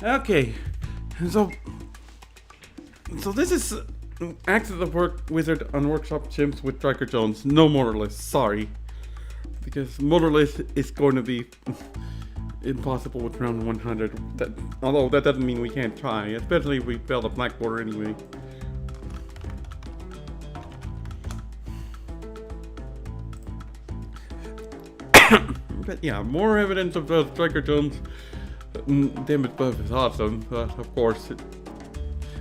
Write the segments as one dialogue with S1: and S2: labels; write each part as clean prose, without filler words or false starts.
S1: Okay, so this is Access of Work Wizard on Workshop Chimps with Striker Jones. No motorless, sorry, because motorless is going to be impossible with round 100. Although that doesn't mean we can't try, especially if we fail the black border anyway. But yeah, more evidence of Striker Jones' damage buff is awesome, but of course,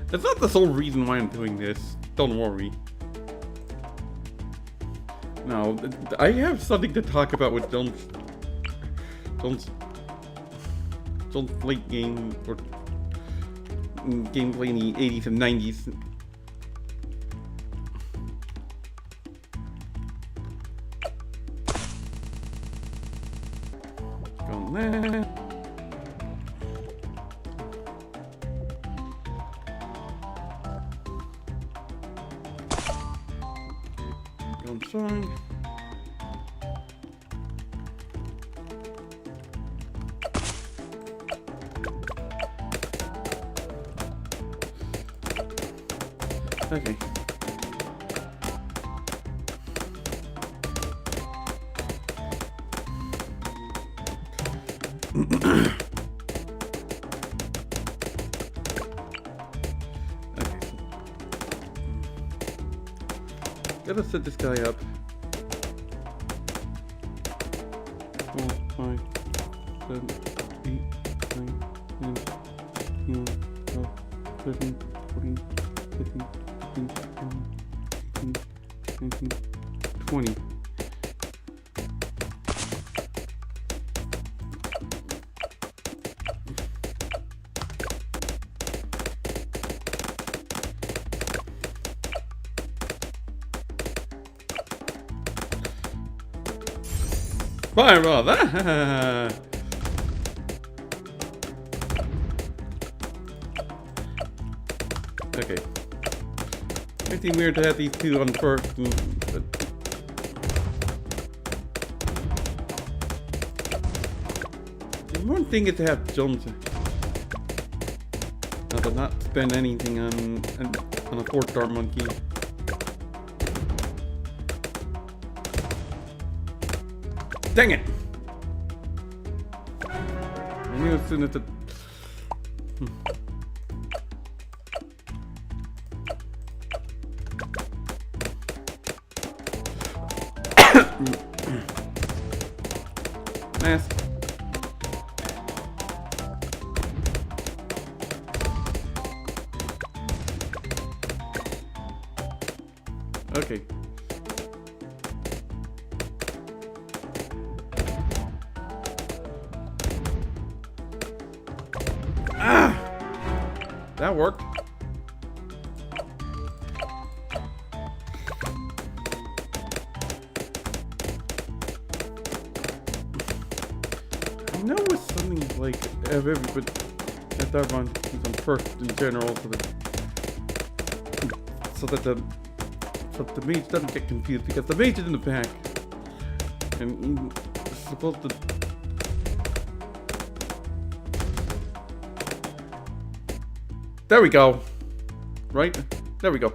S1: that's not the sole reason why I'm doing this. Don't worry. Now, I have something to talk about with Jones' late game or gameplay in the 80s and 90s. Going there. Going strong. Okay. Gotta set this guy up. 4, 5, 7, 8, 9, 10, 11, 12, 13, 14, 15, 16, 17, 18, 19, 20. Fire roll that. Okay. Might seem weird to have these two on first, but the important thing is to have Jones. To not spend anything on a 4-star monkey. Dang it! I knew as soon as the... Mask. Okay. That worked. I know with something like everybody at that run is on first in general, so that the mage doesn't get confused, because the mage is in the back and he's supposed to. There we go. Right? There we go.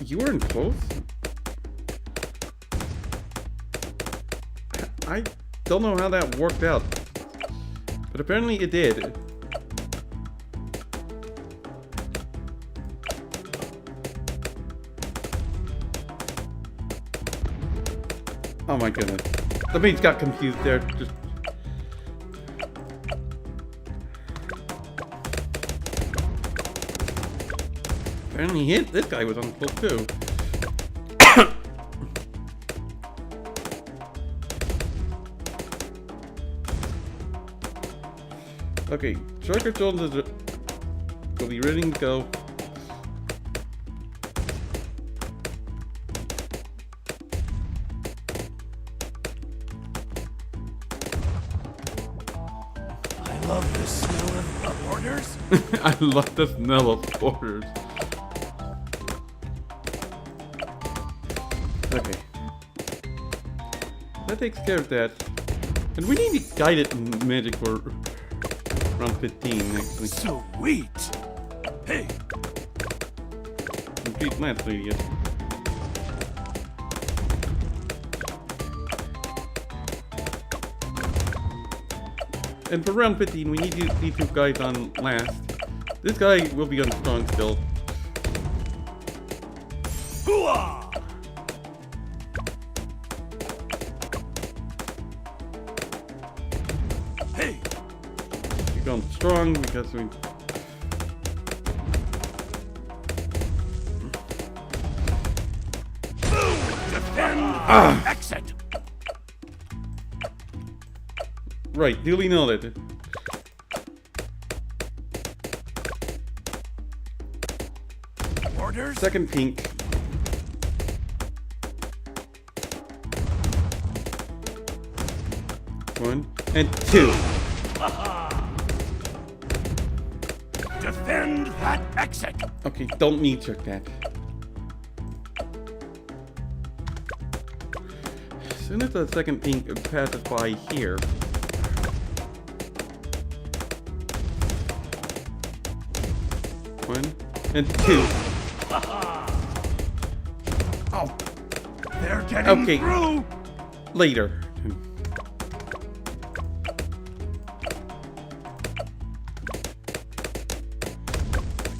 S1: You weren't close? I don't know how that worked out, but apparently it did. Oh my goodness. The mage got confused there. Just apparently hit. This guy was on close too. Okay, Striker Jones will be ready to go.
S2: I love the smell of orders.
S1: I love the smell of orders. Okay. Let takes care of that. And we need to guide it in magic for round 15, actually.
S2: Sweet. Hey.
S1: Complete last idiot. And for round 15, we need these two guys on last. This guy will be on strong still.
S2: Hooah! Hey.
S1: You're going strong because we.
S2: Defend. Exit.
S1: Right, duly noted.
S2: Orders.
S1: Second pink. One and two.
S2: Defend that exit.
S1: Okay, don't knee check that. As soon as the second pink passes by here. One and two. Oh,
S2: They're getting
S1: Okay.
S2: through.
S1: later.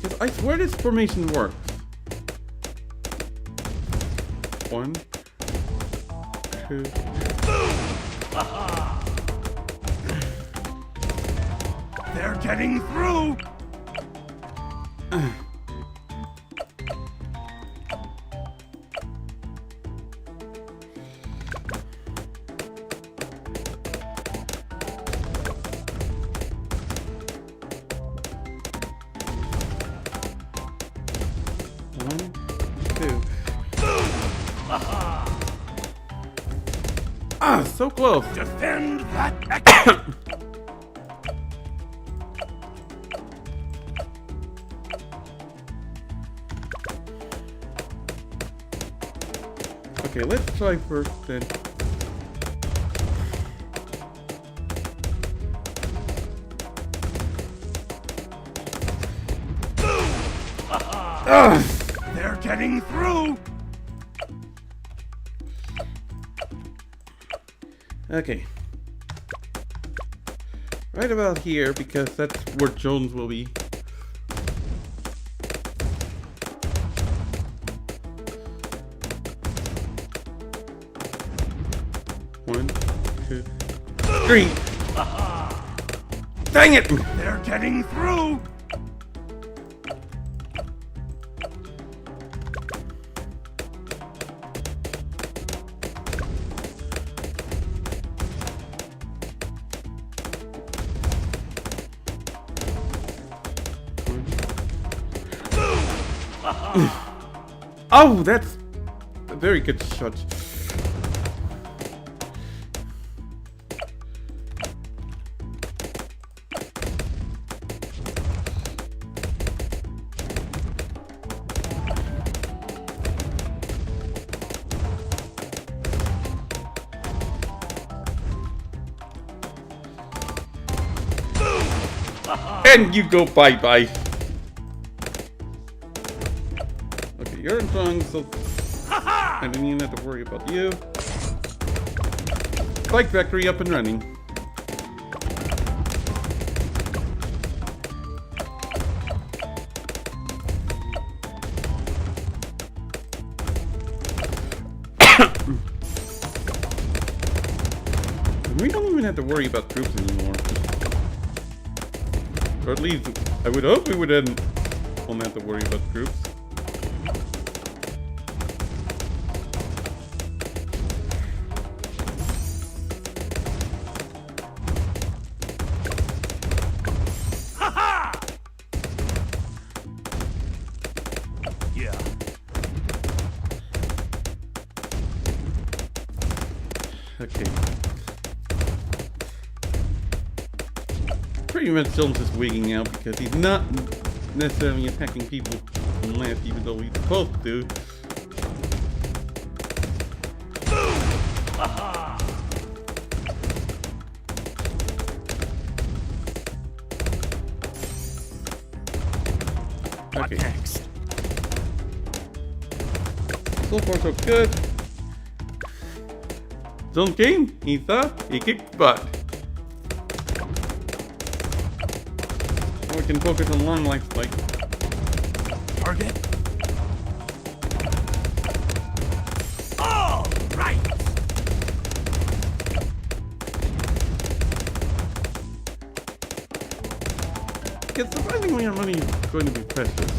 S1: Because I swear this formation works. One, two.
S2: They're getting through.
S1: One, two. Ah, so close.
S2: Defend that exit.
S1: Okay, let's try first then. Ah!
S2: They're getting through.
S1: Okay. Right about here, because that's where Jones will be. One, two, three. Dang it!
S2: They're getting through.
S1: Oh, that's a very good shot. And you go bye-bye. Okay, you're in tongue, so I didn't even have to worry about you. Bike factory up and running. We don't even have to worry about troops anymore. Or at least, I would hope we won't have to worry about troops.
S2: Yeah.
S1: Okay. Pretty much Jones is wigging out because he's not necessarily attacking people from left, even though he's supposed to.
S2: What
S1: Okay.
S2: next?
S1: So far so good. Zone game, he thought he kicked butt. Now we can focus on long life like
S2: Target? All right!
S1: because surprisingly I'm only going to be precious.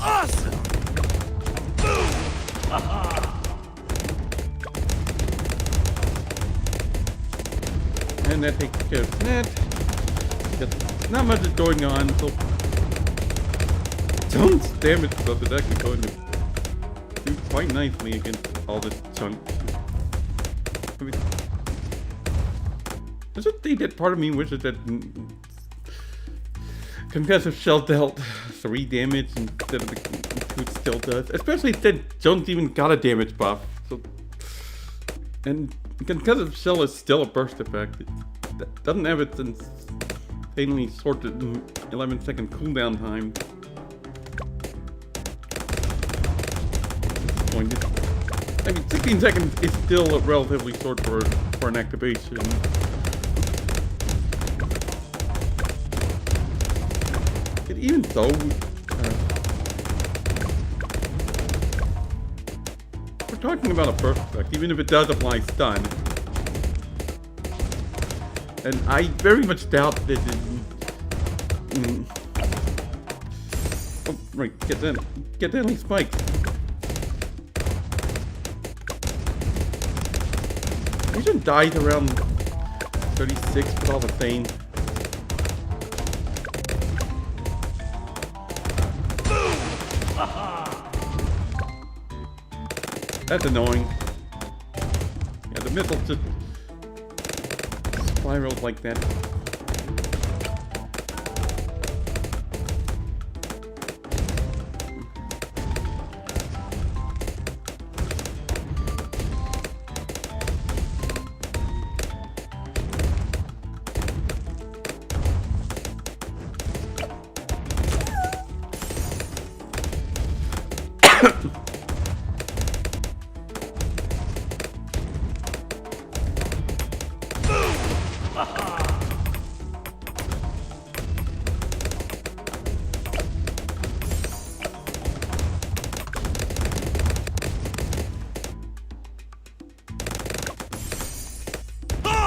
S2: Awesome!
S1: And that takes care of that. Because not much is going on, so Jones' damage stuff is actually going to do quite nicely against all this chunk. I mean, there's a thing that part of me wishes that concussive shell dealt 3 damage instead of the 2 it still does. Especially since Jones even got a damage buff. So, and concussive shell is still a burst effect. It doesn't have its insanely sorted 11-second cooldown time. I mean, 16 seconds is still relatively short for an activation. And even so, we're talking about a burst effect, even if it does apply stun. And I very much doubt that it... Oh, right, get deadly spikes. Vision dies around 36, but all the same. That's annoying. Yeah, the missile just spirals like that.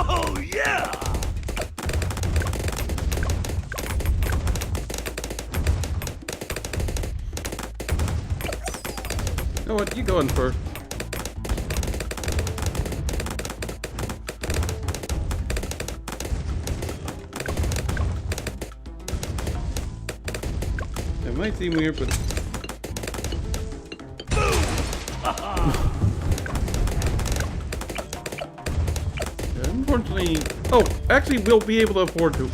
S2: Oh, yeah!
S1: You know what? You go in first. It might seem weird, but unfortunately, oh, actually, we'll be able to afford to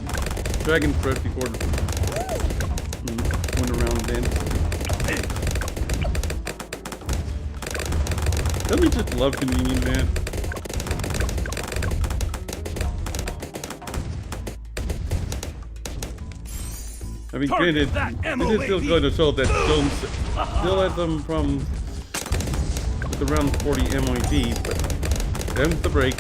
S1: Dragon Threat before one around then. Don't we just love convenient, man? I mean,
S2: Target
S1: granted,
S2: that
S1: this is still
S2: MOAV.
S1: going to show that Jones still has them from with around 40 MOD, but there's the break.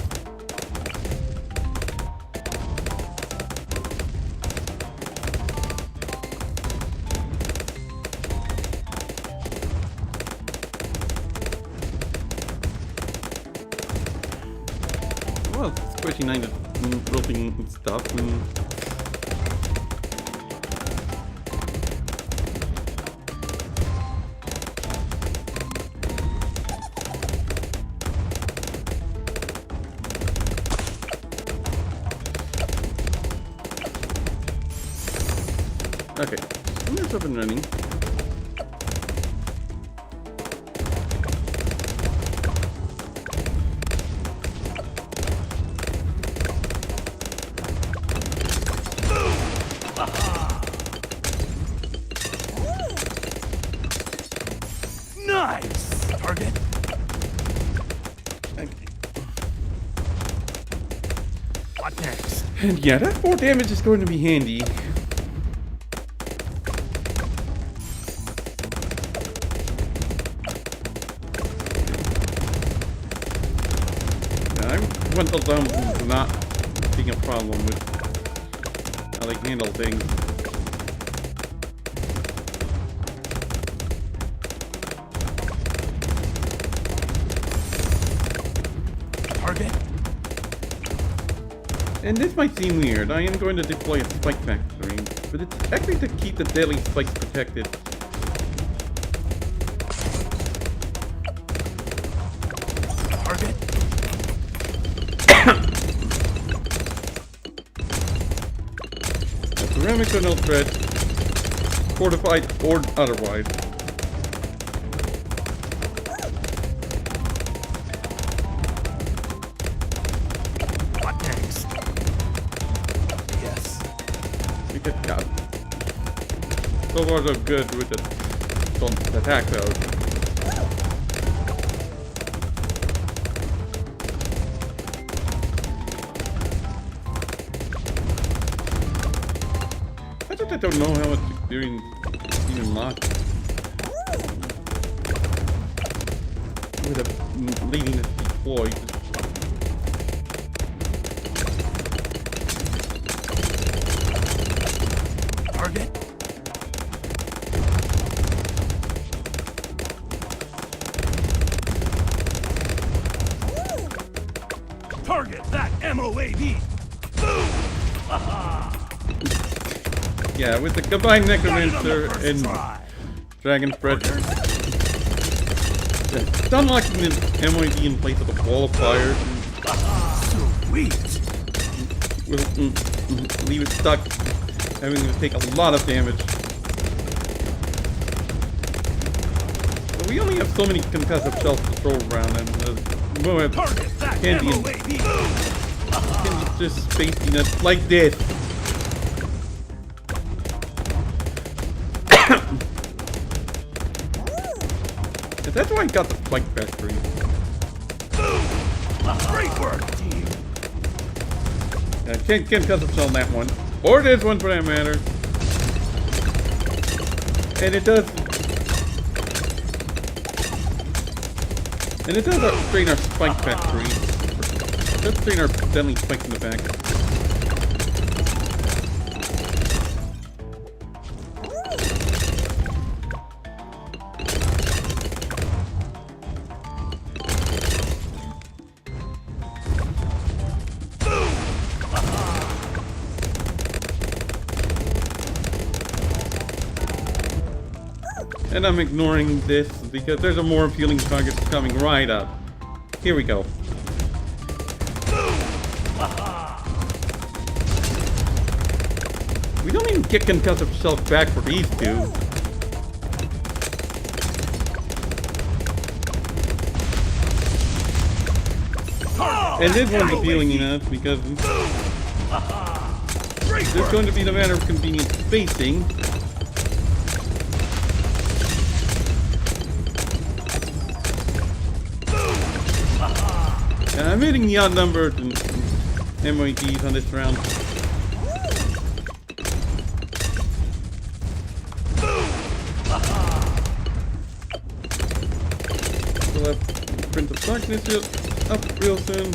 S1: Well, squishy 9 to roofing stuff. Okay, I'm just up and running.
S2: Nice. Target. What next?
S1: And yeah, that 4 damage is going to be handy. Yeah, I went down to not being a problem with how they handle things.
S2: Target.
S1: And this might seem weird, I am going to deploy a spike factory, but it's actually to keep the deadly spikes protected.
S2: Target.
S1: A ceramic or no threat, fortified or otherwise.
S2: What next? Yes.
S1: We get got. So far so good with the attack though. I don't know how it's doing even much. With a leading it deployed.
S2: Target. Target that MOAB. Boom! Haha!
S1: Yeah, with the combined Necromancer and
S2: Try.
S1: Dragon Spread. Unlocking the MOD in place of a wall of fire
S2: Sweet.
S1: will leave it stuck, having to take a lot of damage. But we only have so many concussive shells to throw around, and the Moab
S2: Target that
S1: can't be
S2: MOAB. Boom!
S1: just spacing it like this. And that's why I got the spike factory.
S2: Great work, team.
S1: Can't custom shell on that one. Or this one for that matter. And it does. And it does upgrade our spike factory. It does train our deadly spikes in the back. And I'm ignoring this because there's a more appealing target coming right up. Here we go. We don't even get concussive shells back for these two. And this one's appealing enough because there's going to be the matter of convenient spacing. And I'm hitting the odd number MOEDs on this round. We'll have Prince of Darkness up real soon.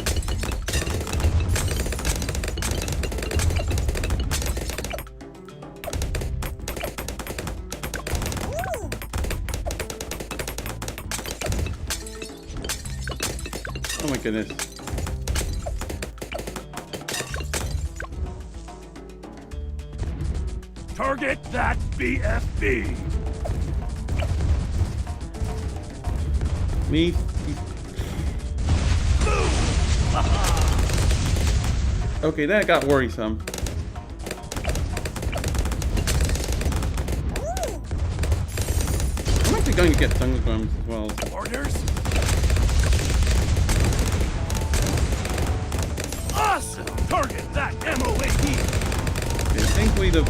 S1: Oh my goodness.
S2: Target that BFB.
S1: Me. Okay, that got worrisome. I'm actually going to get Thunderstorms as well.
S2: Orders. Awesome. Target that MOAB.
S1: Okay, thankfully the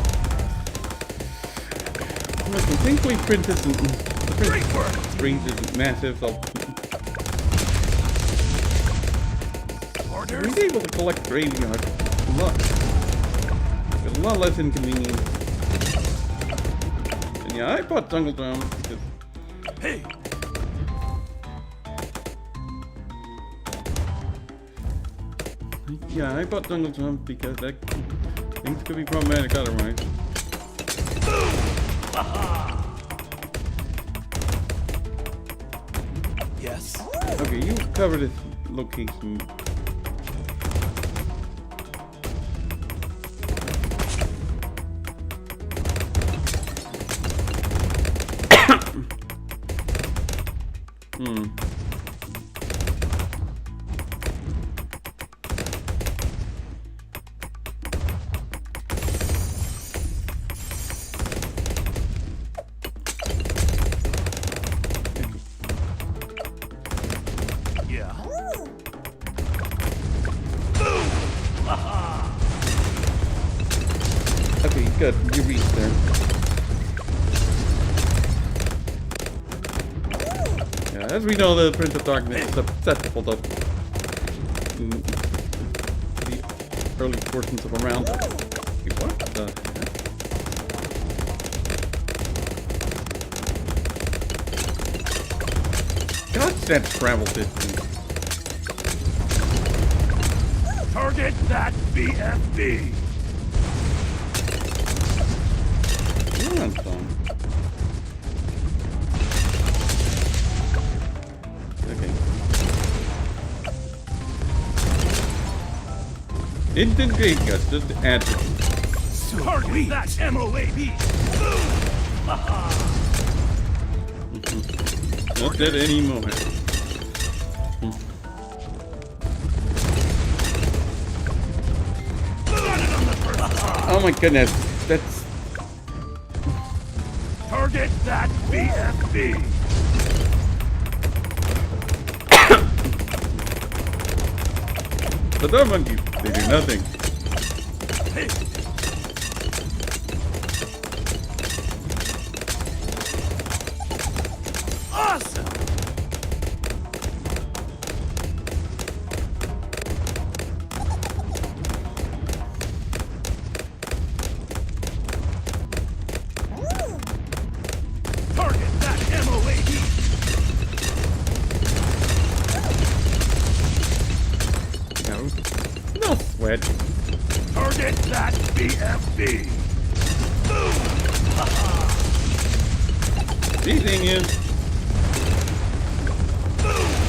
S1: Listen, thankfully print isn't... The print range isn't massive, so...
S2: Orders?
S1: We'll be able to collect graveyard a lot less inconvenient. And yeah, I bought Jungle Drum because...
S2: Hey!
S1: Yeah, I bought Jungle Drum because that... Things could be problematic otherwise.
S2: Yes.
S1: Okay, you cover this location.
S2: Yeah.
S1: Okay, good. You reached there. Yeah, as we know, the Prince of Darkness is susceptible to the early portions of a round. Wait, what the heck? God, that travel distance.
S2: Target that BFB.
S1: You're on phone. Okay. Instant graveyard, just add to
S2: Target that MOAB.
S1: not dead anymore. Oh my goodness, that's...
S2: Target that BFB.
S1: The dog monkeys, they do nothing.
S2: Hey. Awesome. Target that MOAB.
S1: No sweat.
S2: Target that BFB.
S1: Teasing you.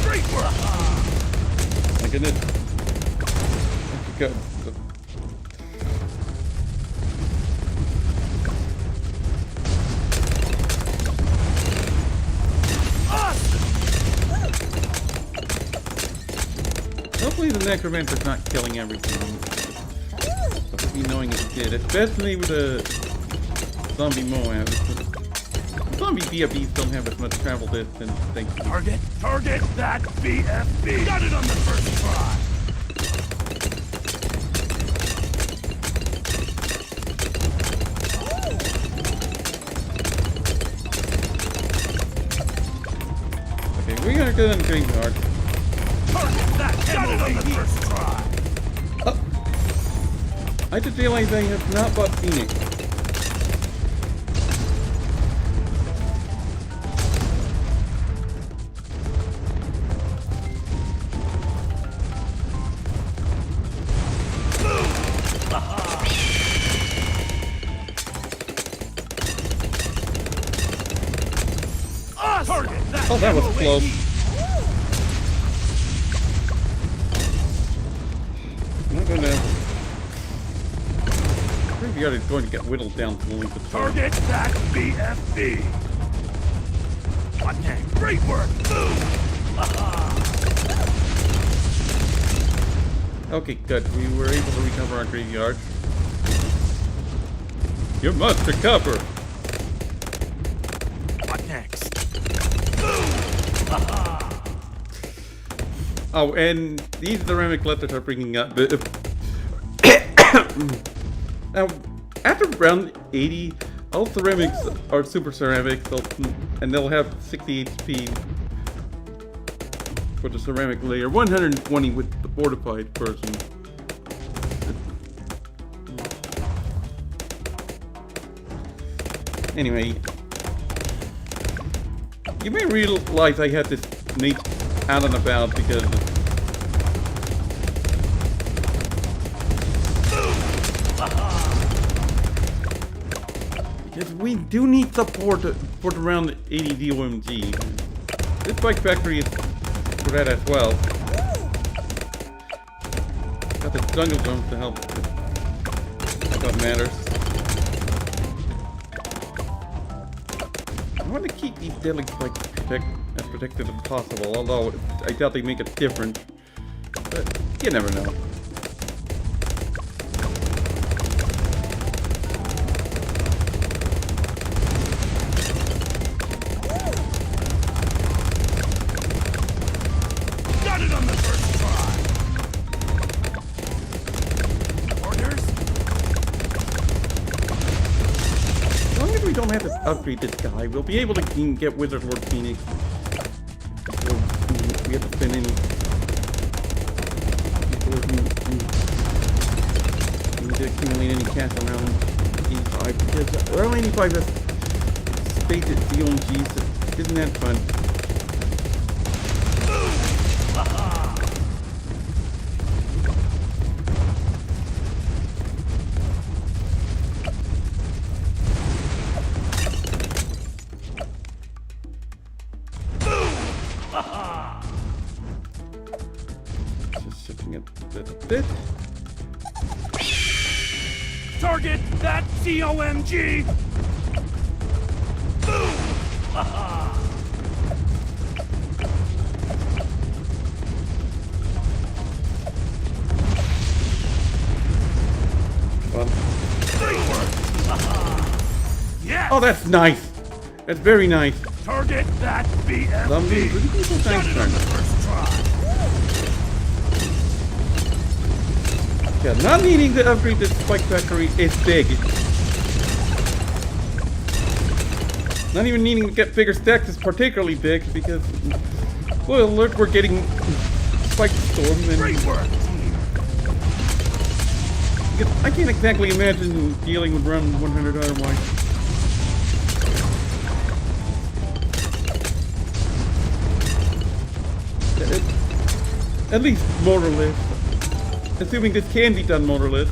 S2: Great work.
S1: My goodness. Go. Hopefully the Necromancer's not killing everything. But me knowing it did, especially with the zombie Moab. Zombie BFBs don't have as much travel distance, thank you.
S2: Target that BFB. Got it on the first try.
S1: Okay, we gotta go in the graveyard.
S2: Target that got it on the first try.
S1: Oh. I just realized I have not bought Phoenix.
S2: Target that
S1: Oh, that was
S2: MOAB.
S1: close. I'm not gonna... Graveyard is going to get whittled down to only the
S2: Target that BFB. What the? Great work.
S1: Okay, good. We were able to recover our graveyard. You must recover!
S2: What next?
S1: Oh, and these ceramic letters are bringing up... Now, after round 80, all ceramics are super ceramic, so, and they'll have 60 HP for the ceramic layer, 120 with the fortified version. Anyway, you may realize I had this niche out and about because we do need support for the round 80 DOMG. This bike factory is for that as well. Got the jungle jump to help if that matters. I want to keep these deadly spikes as protected as possible, although I doubt they make a difference. But you never know.
S2: Got it on the first try. Orders?
S1: As long as we don't have to upgrade this guy, we'll be able to get Wizard Lord Phoenix. Before we have to spend any. Before we need to accumulate any cash around 85. Because around 85 has stated DOMG, so isn't that fun? Just shifting it a bit.
S2: Target that COMG! Boom!
S1: Well,
S2: Great work! Yes!
S1: oh, that's nice. That's very nice.
S2: Target that BMP!
S1: Zombie, pretty people,
S2: Got
S1: thanks,
S2: it on the
S1: friend.
S2: first try.
S1: Yeah, not needing to upgrade this spike factory is big. Not even needing to get bigger stacks is particularly big because, well, look, we're getting spike storm and
S2: Great work, team!
S1: because I can't exactly imagine dealing with round 100 otherwise. At least motorless. Assuming this can be done motorless.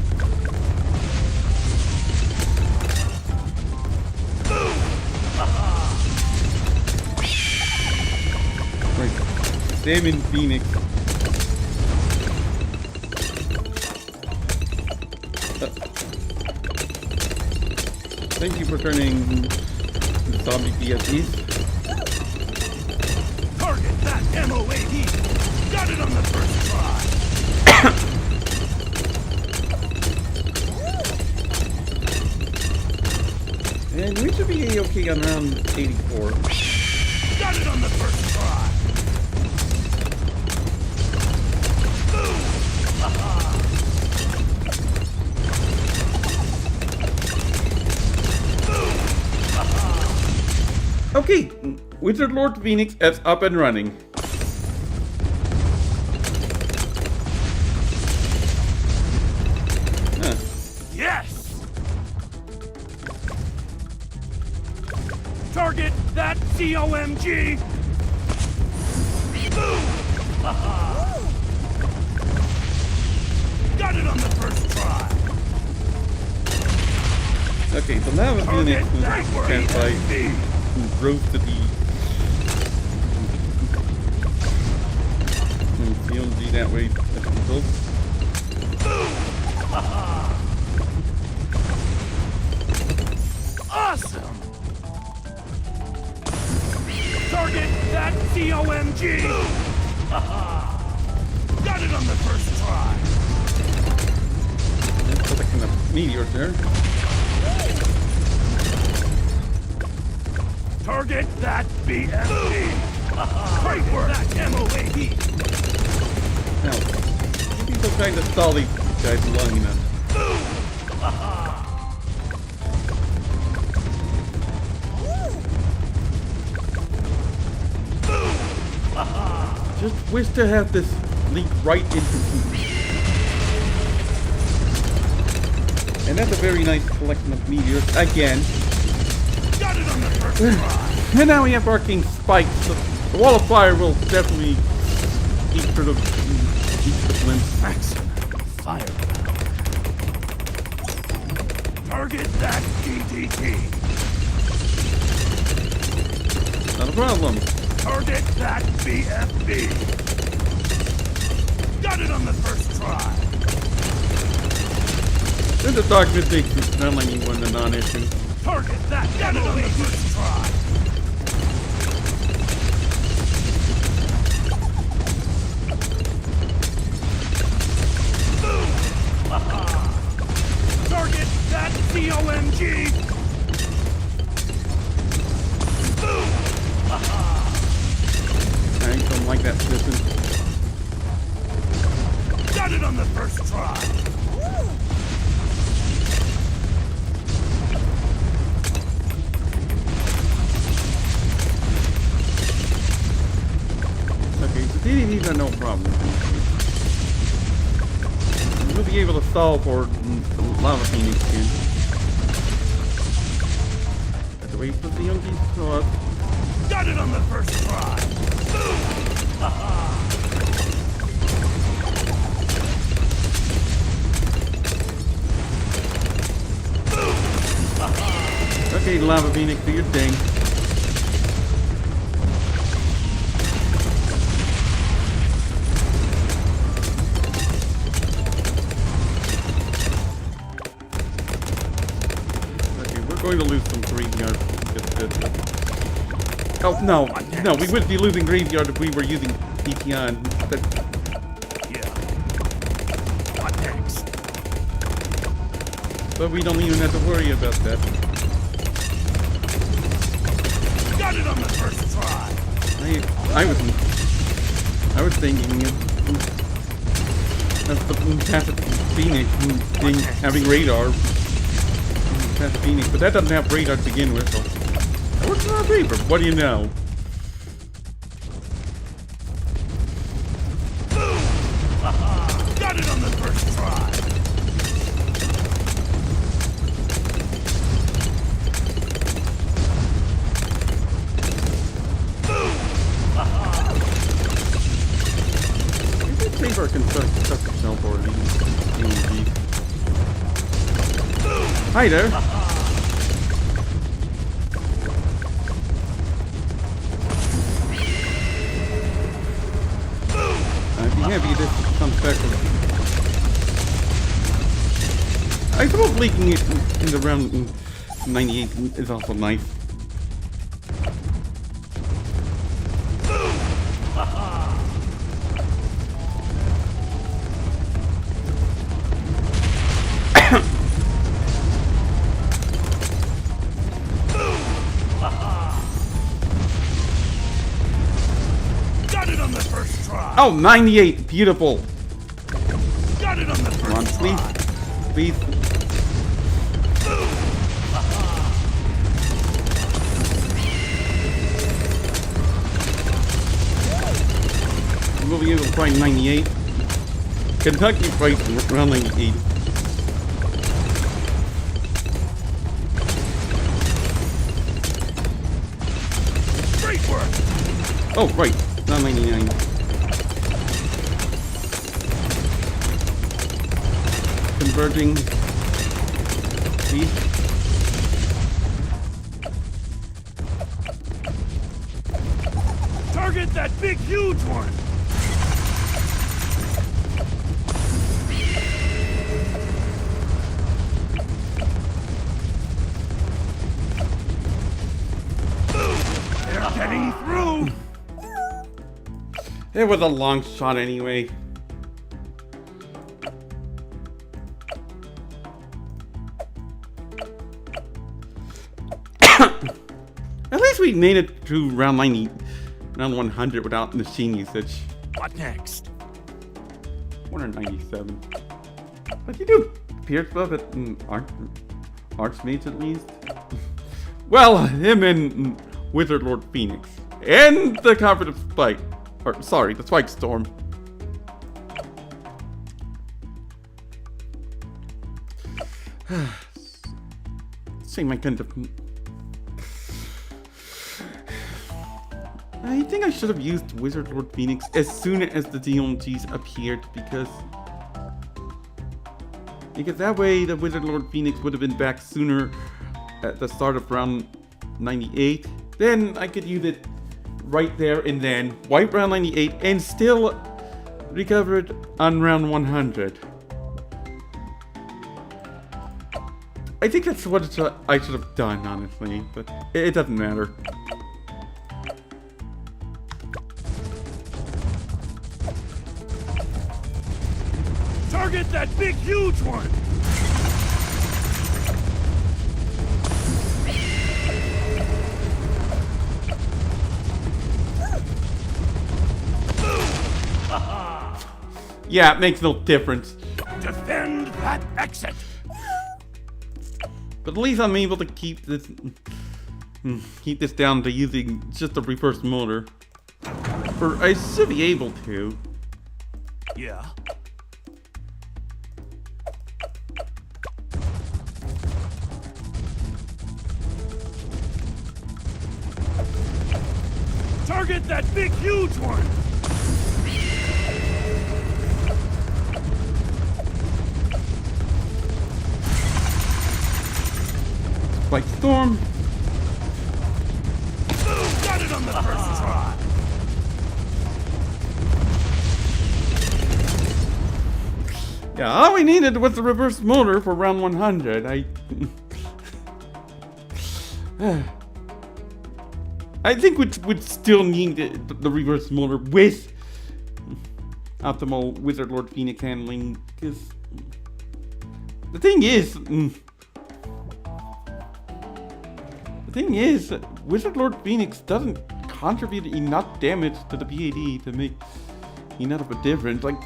S1: Right. Salmon Phoenix. Thank you for turning the zombie BFDs.
S2: Target that MOAD! Got it on the first try!
S1: And we should be A-okay on round 84.
S2: Got it on the first try! Boom!
S1: Okay, Wizard Lord Phoenix is up and running. Huh.
S2: Yes! Target that COMG! Boom! Got it on the first try!
S1: Okay, so now the Phoenix
S2: Target that
S1: can fight
S2: BMP!
S1: who rose to the CLG that way as a result.
S2: Awesome! Target that COMG! Got it on the first try!
S1: That's like kind of meteor there.
S2: Target that BMP! Great work! That MOAD!
S1: Now, people trying to stall these guys long enough. wish to have this leak right into and that's a very nice collection of meteors again.
S2: Got it on the first try.
S1: And now we have arcane spikes. So the wall of fire will definitely eat through the Bloons.
S2: Excellent. Fire. Target that DDT.
S1: Not a problem.
S2: Target that BFB. Got it on the first try.
S1: Then the darkness makes it sound like you won a non-issue.
S2: Target that. Got it on the first try. Boom. Aha. Target that COMG. Boom. Aha.
S1: I don't like that system.
S2: Got it on the first try.
S1: Okay, so DDTs are no problem. We'll be able to stall for Lava Phoenix again. Have to wait for the youngies to show up.
S2: Got it on the first try. Boom. Aha. Boom. Aha.
S1: Okay, Lava Phoenix, do your thing. Going to lose some graveyard. Oh no, no, we would be losing graveyard if we were using PTN.
S2: Yeah. What next?
S1: But we don't even have to worry about that.
S2: Got it on the first try.
S1: I was thinking that's the passive Phoenix thing having radar. That's Phoenix, but that doesn't have radar to begin with, so that works in our favor. What do you know?
S2: Boom! Aha! Got it on the first try. Boom! Aha!
S1: We should save our constructive shell for the Hi there. I'd be happy this comes back with. I suppose leaking it in the round 98 is also nice. Oh, 98, beautiful.
S2: Got it on the first
S1: Come on, please, please. We'll be able to find 98. Kentucky fights around 98.
S2: Great work.
S1: Oh, right, not 99. Converging. See?
S2: Target that big, huge one. They're getting through.
S1: It was a long shot anyway. At least we made it to round 90, round 100 without machine usage.
S2: What next?
S1: 197. But you do Pierce above it Archmage at least. Well, him and Wizard Lord Phoenix. And the Cooperative Spike. Or, sorry, the Spike Storm. Same I kind of... I think I should have used Wizard Lord Phoenix as soon as the DMGs appeared, because that way the Wizard Lord Phoenix would have been back sooner at the start of round 98. Then I could use it right there and then, wipe round 98, and still recover it on round 100. I think that's what I should have done, honestly, but it doesn't matter.
S2: Target that big, huge one!
S1: Yeah, it makes no difference.
S2: Defend that exit!
S1: But at least I'm able to keep this down to using just a reverse motor. Or I should be able to.
S2: Yeah. Target that big, huge one!
S1: Spike Storm.
S2: Boom! Got it on the first try!
S1: Yeah, all we needed was the reverse motor for round 100. I think we'd still need the reverse motor with optimal Wizard Lord Phoenix handling, because the thing is, Wizard Lord Phoenix doesn't contribute enough damage to the BAD to make enough of a difference. Like,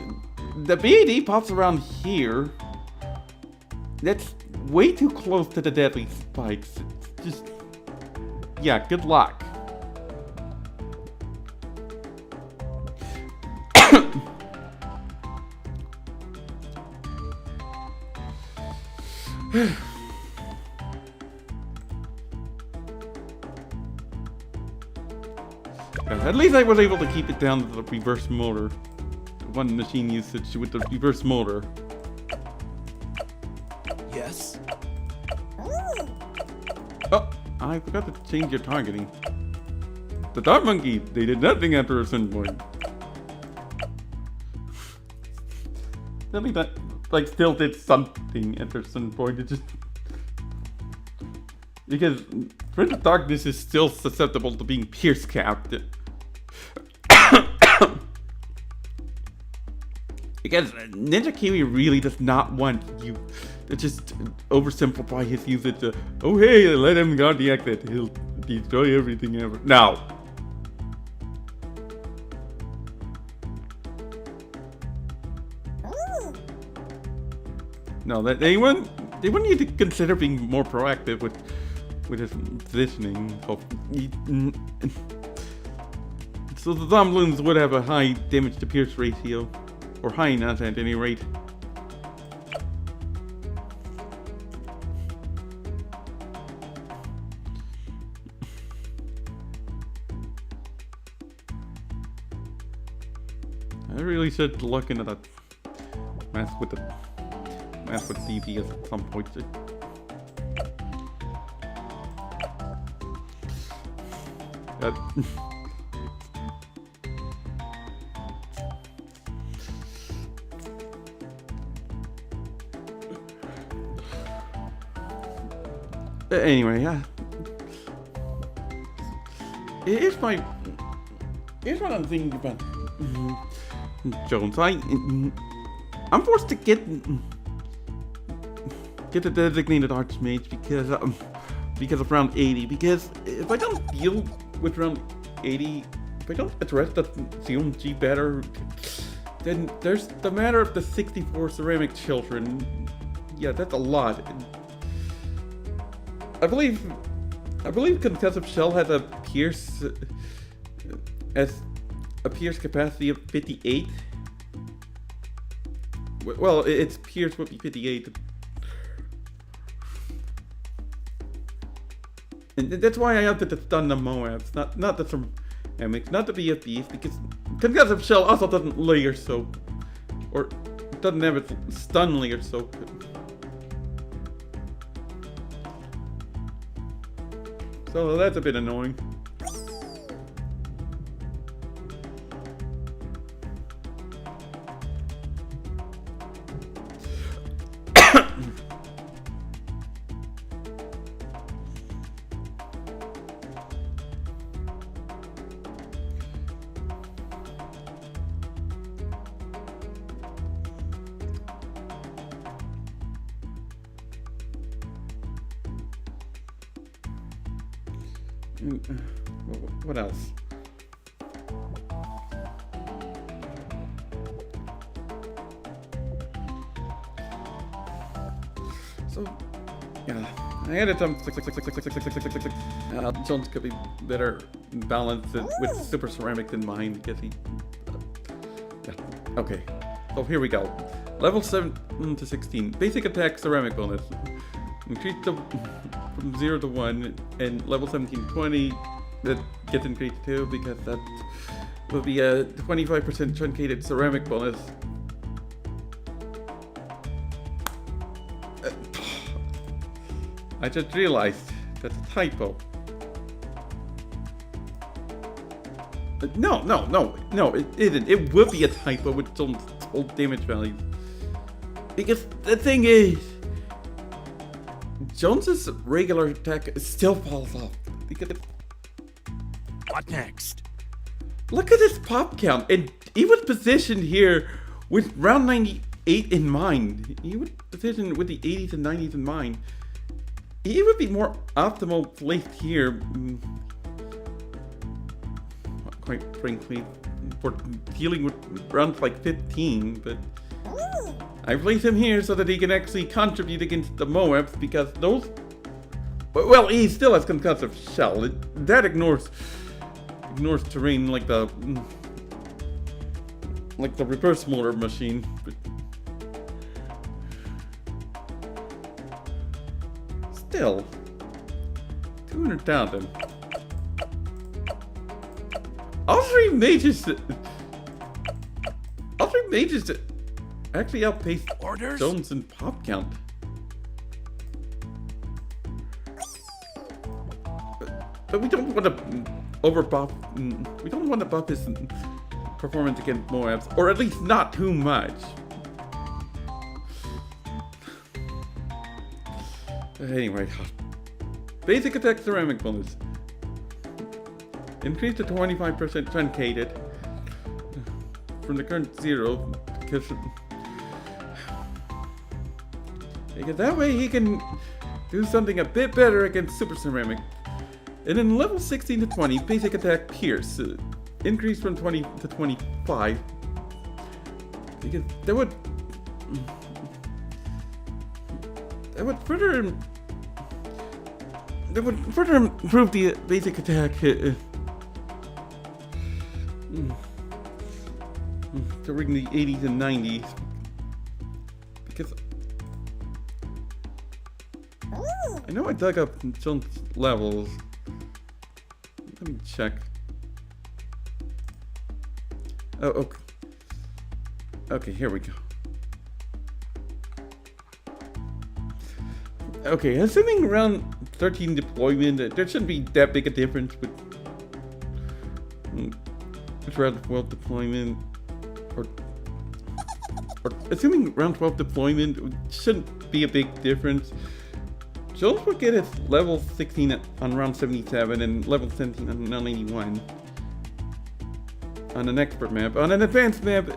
S1: the BAD pops around here. That's way too close to the deadly spikes. It's just, yeah, good luck. At least I was able to keep it down to the reverse motor. One machine usage with the reverse motor.
S2: Yes.
S1: Oh, I forgot to change your targeting. The Dark Monkey, they did nothing after a certain point. At least that, like, still did something after a certain point. It just... Because Prince of Darkness is still susceptible to being pierce capped. Because Ninja Kiwi really does not want you to just oversimplify his usage to, oh hey, let him guard the exit, he'll destroy everything ever. No. No, that they wouldn't need to consider being more proactive with his positioning. So the Bloons would have a high damage to pierce ratio. Or high enough at any rate. I really should look into that mask with DPS at some point. Anyway, yeah. Here's what I'm thinking about Jones. I'm forced to get a designated Archmage because of round 80. Because if I don't deal with round 80, if I don't address the CMG better, then there's the matter of the 64 ceramic children. Yeah, that's a lot. I believe Concussive Shell has a pierce as a pierce capacity of 58. Well, its pierce would be 58. And that's why I have to stun the Moabs, not the ceramics, not the BFBs, because concussive shell also doesn't layer soak, or doesn't have its stun layer soak. So that's a bit annoying. What else? So, yeah, I added some Jones could be better balanced with super ceramics in mind because he. Yeah. Okay, so here we go. Level 7 to 16. Basic attack ceramic bonus. Increase from 0 to 1, and level 17 20 that gets increased too because that will be a 25% truncated ceramic bonus. I just realized that's a typo. No, it isn't. It would be a typo with some old damage values. Because the thing is, Jones's regular attack still falls off. Because
S2: What next?
S1: look at his pop count, and he was positioned here with round 98 in mind. He was positioned with the 80s and 90s in mind. He would be more optimal placed here, quite frankly, for dealing with rounds like 15, but I place him here so that he can actually contribute against the Moabs because those. Well, he still has concussive shell. That ignores terrain like the reverse motor machine. But still, 200,000. All three mages actually outpaced
S2: Orders?
S1: Jones in pop count. But we don't want to overbuff. We don't want to buff his performance against Moabs, or at least not too much. Anyway, basic attack ceramic bonus. Increase to 25% truncated from the current 0 because that way he can do something a bit better against super ceramic. And then level 16 to 20, basic attack pierce. Increase from 20 to 25. Because that would further improve the basic attack during the 80s and 90s. Because I know I dug up some levels. Let me check. Oh, okay. Okay, here we go. Okay, assuming around 13 deployment, there shouldn't be that big a difference with around 12 deployment, or assuming around 12 deployment, it shouldn't be a big difference. Jones will get his level 16 on round 77 and level 17 on round 81 on an expert map. On an advanced map,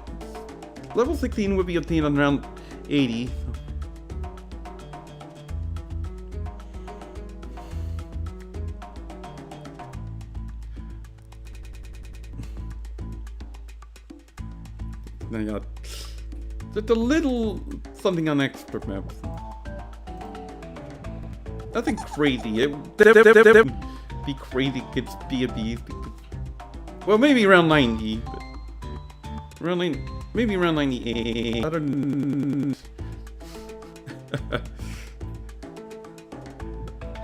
S1: level 16 would be obtained on round 80. Now I got just a little something on expert maps. Nothing crazy. It be crazy against BFBs. Well, maybe around 90, but around 90, maybe around 98. I don't.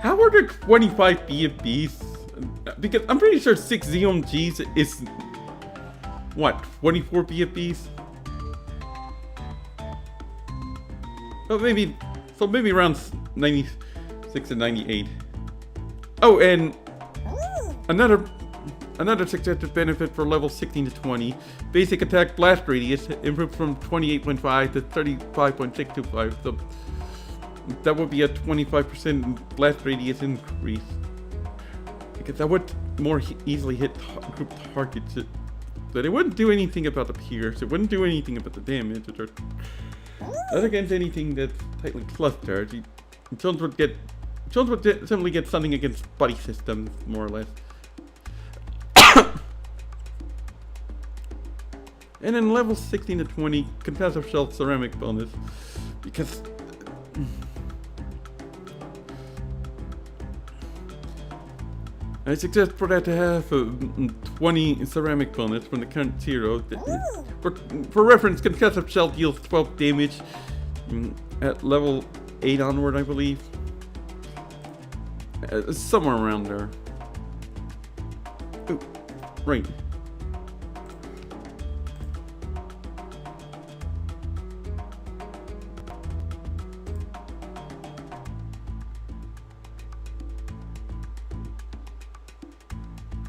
S1: How are there 25 BFBs? Because I'm pretty sure 6 ZOMGs is what, 24 BFBs? Oh, maybe around 96 and 98. Oh, and another suggested benefit for level 16 to 20. Basic attack blast radius improved from 28.5 to 35.625. So that would be a 25% blast radius increase. Because that would more easily hit group targets. But it wouldn't do anything about the pierce. It wouldn't do anything about the damage. Or not against anything that's tightly clustered. Jones would simply get something against buddy systems, more or less. And then level 16 to 20, concussive shell ceramic bonus. Because I suggest for that to have a 20 ceramic bonus from the current 0. For reference, concussive shell deals 12 damage at level 8 onward, I believe. Somewhere around there. Oh, right.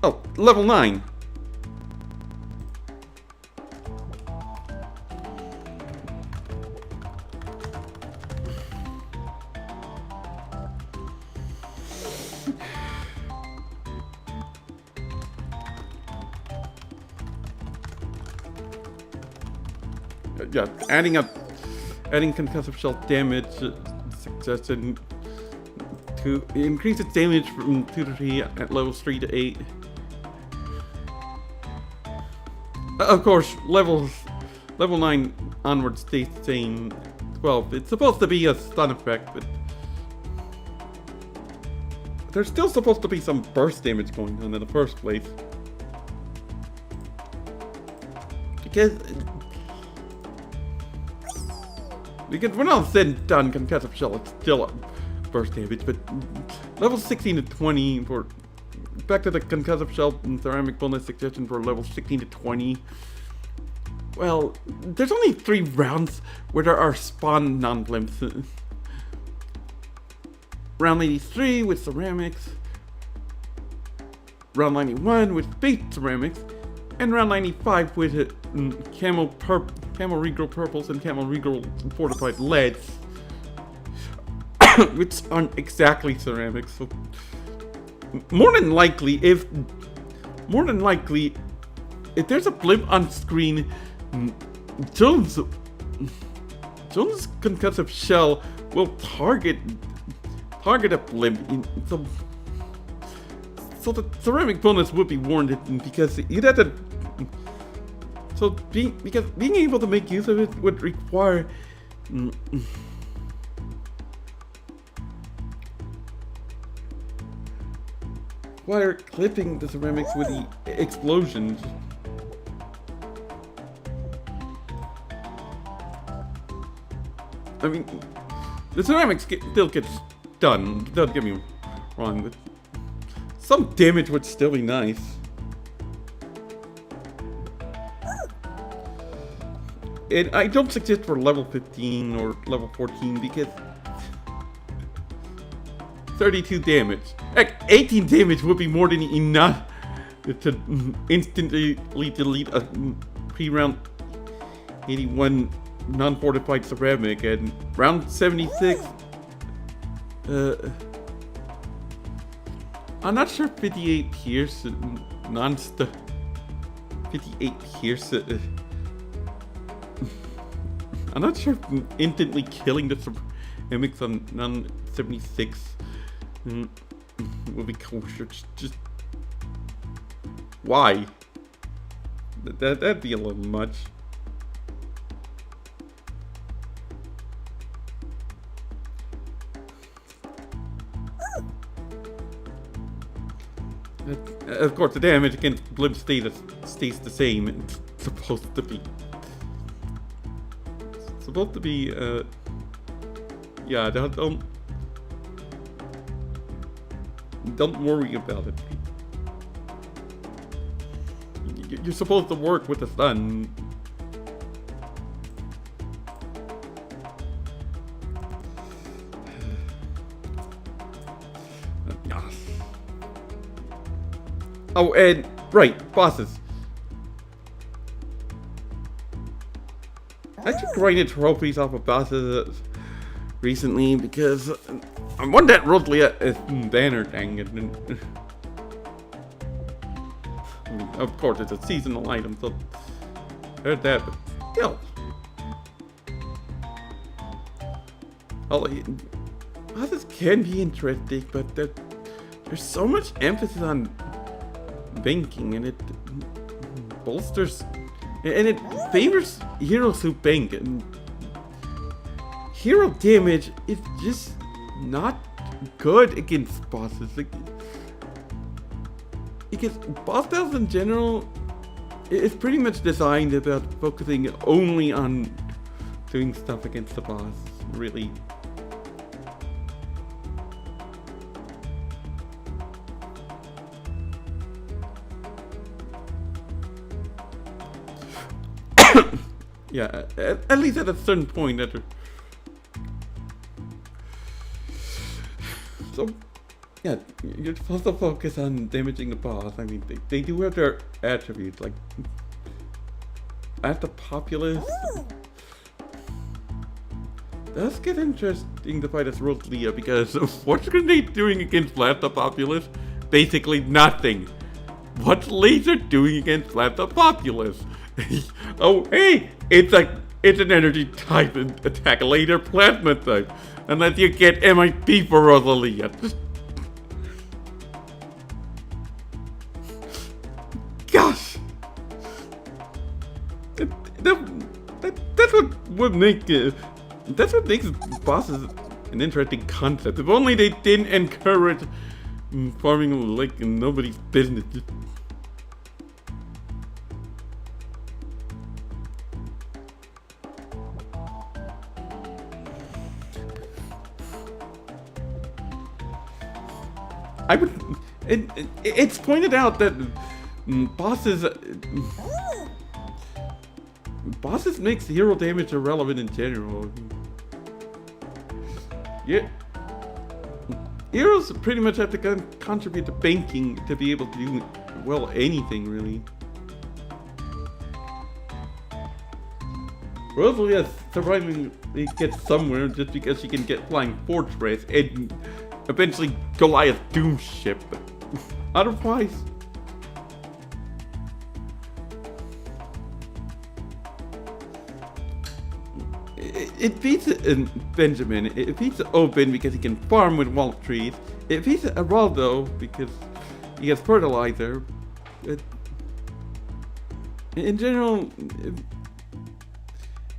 S1: Oh, level 9. Yeah, adding concussive shell damage suggested to increase its damage from 2 to 3 at levels 3 to 8. Of course, level 9 onward stays the same. 12. It's supposed to be a stun effect, but there's still supposed to be some burst damage going on in the first place. Because when all said and done, concussive shell is still a burst damage, but level 16 to 20 for back to the concussive shell and ceramic bonus suggestion for level 16 to 20. Well, there's only 3 rounds where there are spawn non-blimps. Round 83 with ceramics, round 91 with base ceramics, and round 95 with camo regrow purples and camo regrow fortified leads, which aren't exactly ceramics. So more than likely, if there's a blimp on screen, Jones' concussive shell will target a blimp. So the ceramic bonus would be warranted because you'd have to. Because being able to make use of it would require clipping the ceramics with the explosions. I mean, the ceramics still gets done. Don't get me wrong, but some damage would still be nice. And I don't suggest for level 15 or level 14 because 32 damage. Heck, 18 damage would be more than enough to instantly delete a pre-round 81 non-fortified ceramic, and round 76. I'm not sure 58 pierce non-stop. 58 pierce. I'm not sure if instantly killing the ceramics on non-76 would be kosher. Just why? That'd be a little much. Of course, the damage against Bloons stays the same. It's supposed to be. Yeah, don't worry about it. You're supposed to work with the sun. Oh, and right, bosses. I took grinded trophies off of bosses recently because I want that Rosalia banner thing. And of course, it's a seasonal item, so heard that, but still. Bosses can be interesting, but there's so much emphasis on banking, and it bolsters and it favors heroes who bank, and hero damage is just not good against bosses. Like, because boss battles in general, it's pretty much designed about focusing only on doing stuff against the boss, really. Yeah, at least at a certain point. So, yeah, you're supposed to focus on damaging the boss. I mean, they do have their attributes, like at the populace. Does get interesting to fight as Rosalia, because what's Grenade doing against Lasta Populace? Basically nothing. What's Laser doing against Lasta Populace? Oh, hey, it's an energy type attack, later plasma type. Unless you get MIP for Rosalia. Gosh, that's what makes bosses an interesting concept. If only they didn't encourage farming like nobody's business. It's pointed out that bosses makes hero damage irrelevant in general. Yeah, heroes pretty much have to contribute to banking to be able to do, well, anything really. Rosalia surprisingly gets somewhere just because she can get Flying Fortress and eventually Goliath Doom ship, but otherwise, it beats Benjamin. It beats Open because he can farm with wall trees. It beats Araldo because he has fertilizer. In general,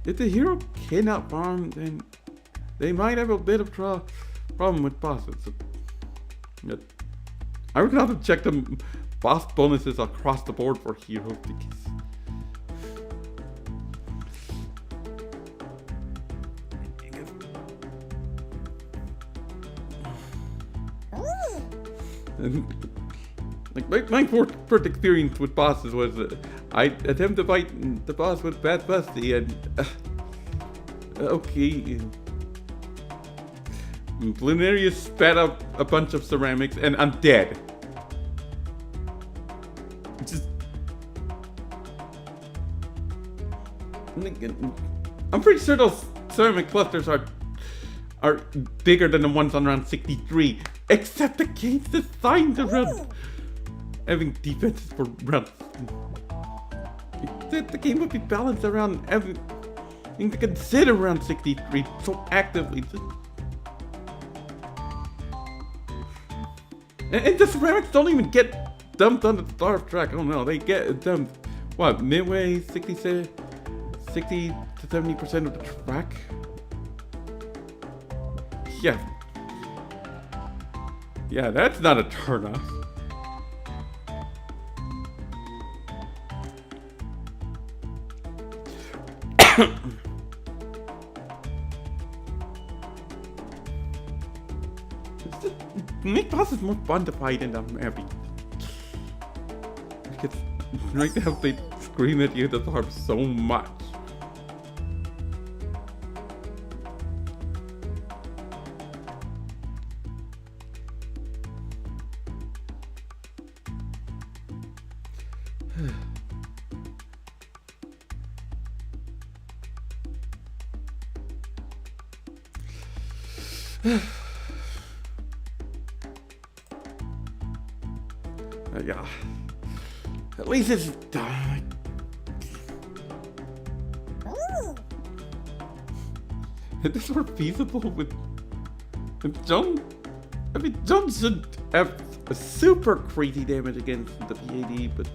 S1: if the hero cannot farm, then they might have a bit of problem with bosses. I would have to check the boss bonuses across the board for heroes, because like my first experience with bosses was I attempt to fight the boss with Bad Busty, and okay. Blunarius spat out a bunch of ceramics, and I'm dead. I'm pretty sure those ceramic clusters are bigger than the ones on round 63, except the game's designed around having defenses for round. The game would be balanced around everything to consider round 63 so actively. And the ceramics don't even get dumped on the start of track. Oh no, they get dumped, what, midway, 60 to 70% of the track? Yeah, that's not a turnoff. Make bosses more fun to fight in them every. Because right now they scream at you the harm so much. Yeah. At least it's done. Is this more feasible with John? I mean, John should have a super crazy damage against the PAD, but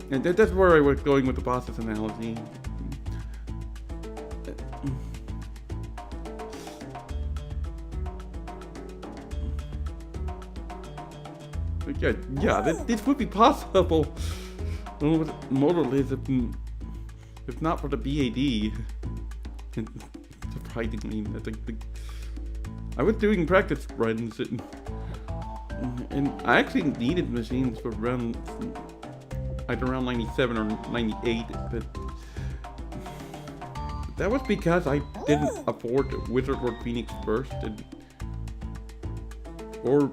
S1: and that's where I was going with the boss's analogy. Yeah, this would be possible with motorless if not for the BAD. And surprisingly, I was doing practice runs and I actually needed machines for runs either around 97 or 98, but that was because I didn't afford Wizard Lord Phoenix first, or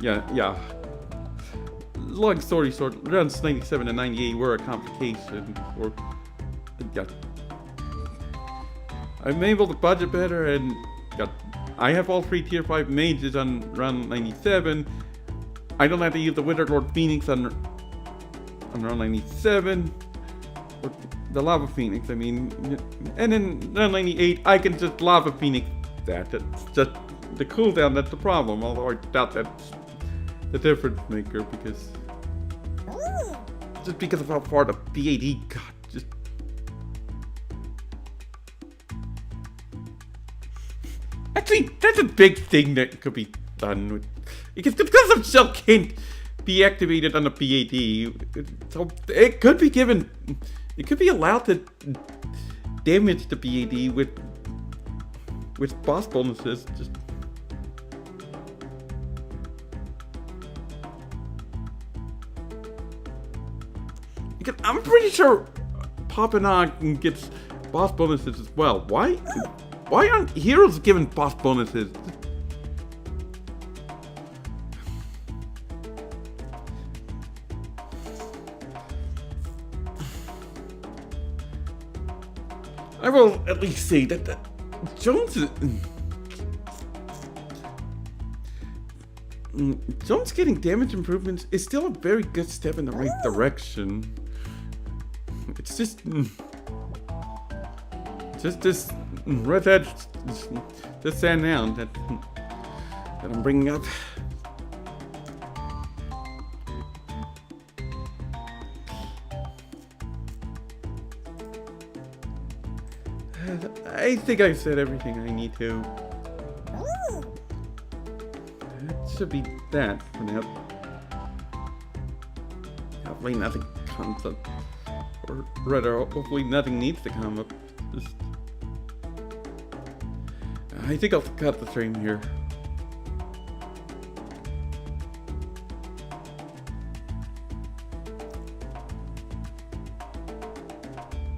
S1: yeah. Long story short, runs 97 and 98 were a complication. Or yeah, I'm able to budget better, and I have all 3 tier 5 mages on run 97. I don't have to use the Wizard Lord Phoenix on run 97, or the Lava Phoenix. I mean, and then run 98, I can just Lava Phoenix that. It's just the cooldown that's the problem. Although I doubt that's the difference maker, because just because of how far the BAD got. Just actually, that's a big thing that could be done with, because of Shell can't be activated on the BAD, so it could be given. It could be allowed to damage the BAD with boss bonuses. Just. I'm pretty sure Papanog gets boss bonuses as well. Why aren't heroes given boss bonuses? I will at least say that Jones getting damage improvements is still a very good step in the right direction. It's just this red edge, this sand now that I'm bringing up. I think I said everything I need to. It should be that for now. Hopefully nothing comes up. Or rather, hopefully nothing needs to come up. I think I'll cut the stream here.